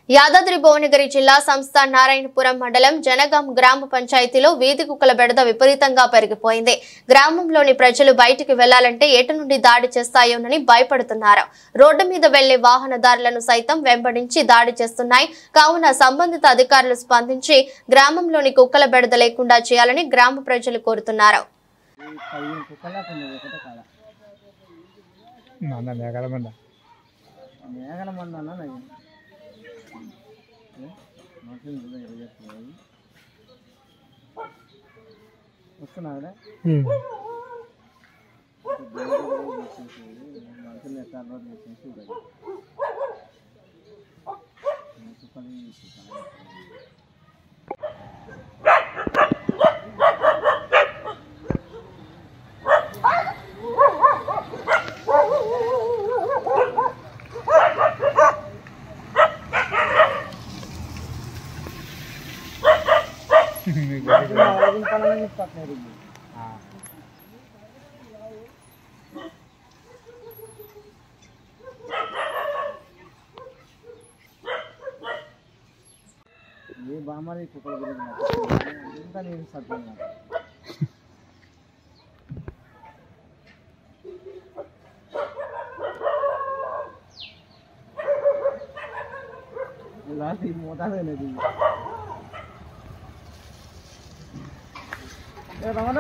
యాదాద్రి భువనగిరి జిల్లా సంస్థ నారాయణపురం మండలం జనగాం గ్రామ పంచాయతీలో వీధి కుక్కల బెడద విపరీతంగా పెరిగిపోయింది. గ్రామంలోని ప్రజలు బయటికి వెళ్లాలంటే ఎటు నుండి దాడి చేస్తాయోనని భయపడుతున్నారు. రోడ్డు మీద వెళ్లే వాహనదారులను సైతం వెంబడించి దాడి చేస్తున్నాయి. కావున సంబంధిత అధికారులు స్పందించి గ్రామంలోని కుక్కల బెడద లేకుండా చేయాలని గ్రామ ప్రజలు కోరుతున్నారు. వస్తున్నారా ये बामरी कुकल गुరించి ఇంత నేను సత్యం లాస్ట్ ఈ మోతాదేనేది ఏ రమణ